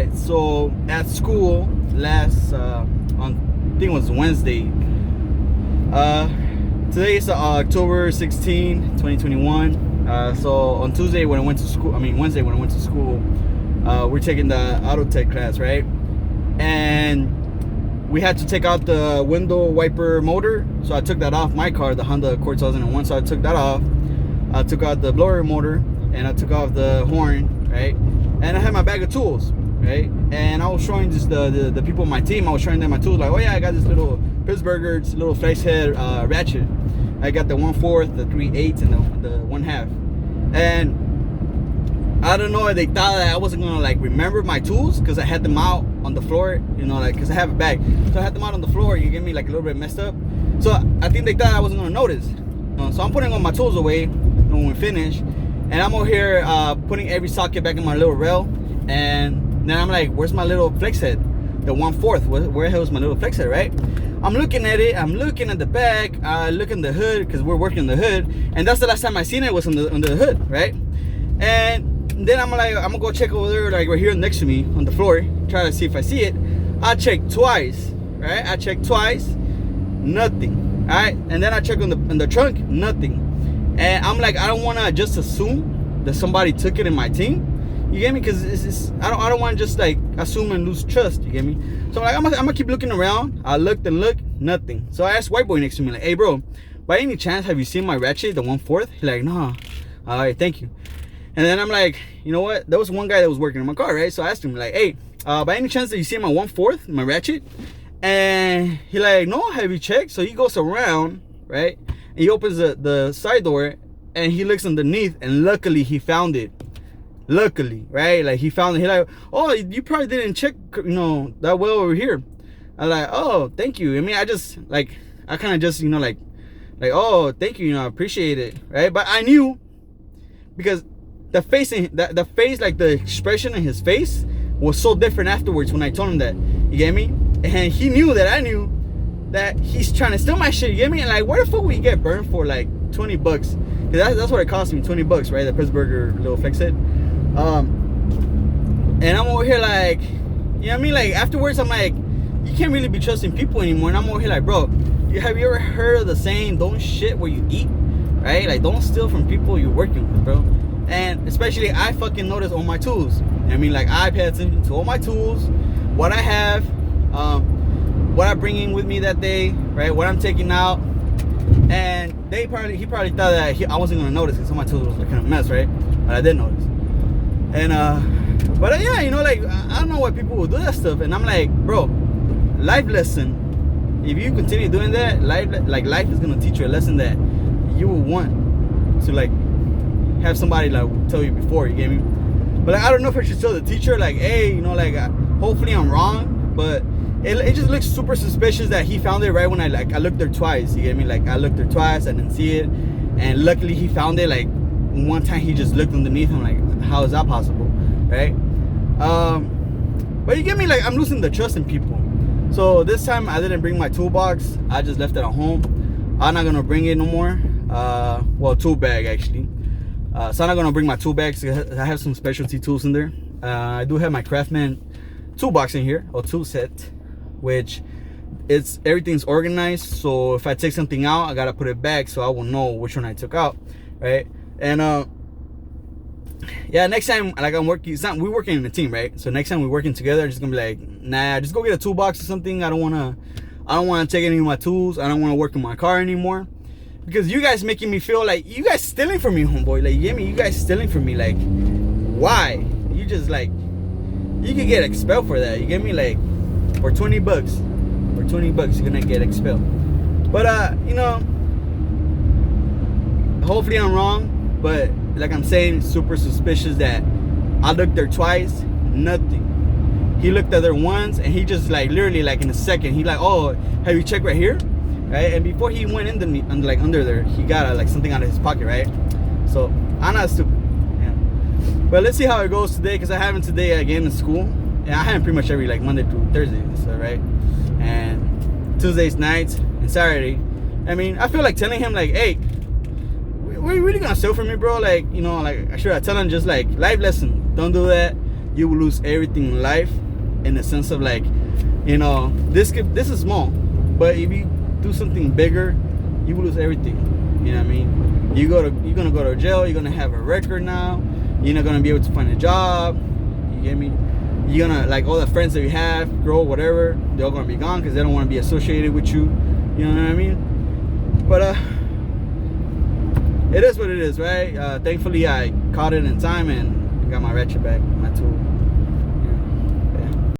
Alright, so at school last on I think it was Wednesday. Today is October 16, 2021. So on Tuesday when I went to school, Wednesday when I went to school, we're taking the auto tech class, right? And we had to take out the window wiper motor. So I took that off my car, the Honda Accord 2001. So I took that off. I took out the blower motor and I took off the horn, right? And I had my bag of tools, right? And I was showing just the people on my team, I was showing them my tools, like, oh yeah, I got this little Pittsburgher, this little flex head ratchet. I got the 1/4, the 3/8, and the 1/2. And I don't know if they thought that I wasn't gonna like remember my tools because I had them out on the floor, you know, like because I have a bag. So I had them out on the floor, you get me, like a little bit messed up. So I think they thought I wasn't gonna notice. So I'm putting all my tools away when we finish. And I'm over here putting every socket back in my little rail. And then I'm like, where's my little flex head? The 1/4, where the hell is my little flex head, right? I'm looking at it, I'm looking at the back, look in the hood, because we're working the hood. And that's the last time I seen it was on the hood, right? And then I'm like, I'm gonna go check over there, like right here next to me on the floor, try to see if I see it. I checked twice, right? I checked twice, nothing, all right? And then I checked in the trunk, nothing. And I'm like, I don't want to just assume that somebody took it in my team. You get me? Because I don't want to just like assume and lose trust. You get me? So I'm like, I'm gonna keep looking around. I looked and looked, nothing. So I asked white boy next to me, like, hey bro, by any chance have you seen my ratchet, the 1/4? He's like, nah. All right, thank you. And then I'm like, you know what? There was one guy that was working in my car, right? So I asked him, like, hey, by any chance that you see my 1/4, my ratchet? And he like, no, have you checked? So he goes around, right? And he opens the side door and he looks underneath, and luckily he found it. Luckily, right? Like he found it. He like, oh, you probably didn't check, you know, that well over here. I'm like, oh, thank you. I mean, I kind of just, you know, like, oh, thank you, you know, I appreciate it, right? But I knew, because the face, like the expression in his face was so different afterwards when I told him that. You get me? And he knew that I knew that he's trying to steal my shit. You get me? And like, where the fuck would you get burned for like $20? Because that's what it cost me, $20, right? The Pittsburgher little flex head. And I'm over here like, you know what I mean? Like afterwards, I'm like, you can't really be trusting people anymore. And I'm over here like, bro, have you ever heard of the saying, don't shit where you eat, right? Like, don't steal from people you're working with, bro. And especially, I fucking notice all my tools. You know what I mean? Like, I pay attention to all my tools, what I have, what I bring in with me that day, right? What I'm taking out. And he probably thought that I wasn't gonna notice because some of my tools was like kind of a mess, right? But I did notice. And but yeah, you know, like I don't know why people will do that stuff. And I'm like, bro, life lesson. If you continue doing that, life is gonna teach you a lesson that you will want to like have somebody like tell you before. You get me? But like, I don't know if I should tell the teacher like, hey, you know, like hopefully I'm wrong, but it just looks super suspicious that he found it right when I looked there twice. You get me? Like I looked there twice, I didn't see it, and luckily he found it. Like one time he just looked underneath. I'm like, how is that possible, right? But you get me? Like I'm losing the trust in people. So this time I didn't bring my toolbox. I just left it at home. I'm not gonna bring it no more. Well, tool bag actually. So I'm not gonna bring my tool bags. I have some specialty tools in there. I do have my Craftsman toolbox in here, or tool set, which everything's organized. So if I take something out, I gotta put it back so I will know which one I took out, right? And yeah, next time, like we're working in a team, right? So next time we're working together, I'm just gonna be like, nah, just go get a toolbox or something. I don't wanna take any of my tools. I don't wanna work in my car anymore, because you guys making me feel like you guys stealing from me, homeboy. Like, you get me? You guys stealing from me. Like, why? You just like, you could get expelled for that. You get me? Like, for $20, you're gonna get expelled. But you know, hopefully I'm wrong. But like I'm saying, super suspicious that I looked there twice, nothing. He looked at there once, and he just like literally like in a second, he like, oh, have you checked right here, right? And before he went into me, under there, he got like something out of his pocket, right? So I'm not stupid. Yeah. But let's see how it goes today, because I have him today again in school. And I have him pretty much every like Monday through Thursday, so, right? And Tuesdays nights and Saturday. I mean, I feel like telling him like, hey, we're really gonna steal from me, bro? Like, you know, like, should I tell him just like, life lesson, don't do that. you will lose everything in life, in the sense of like, you know, this is small, but if you do something bigger, you will lose everything. You know what I mean? You're gonna go to jail. You're gonna have a record now. You're not gonna be able to find a job. You get me? You're gonna, like, all the friends that you have, girl, whatever, they're all gonna be gone because they don't want to be associated with you. You know what I mean? But it is what it is, right? Thankfully, I caught it in time and got my ratchet back, my tool.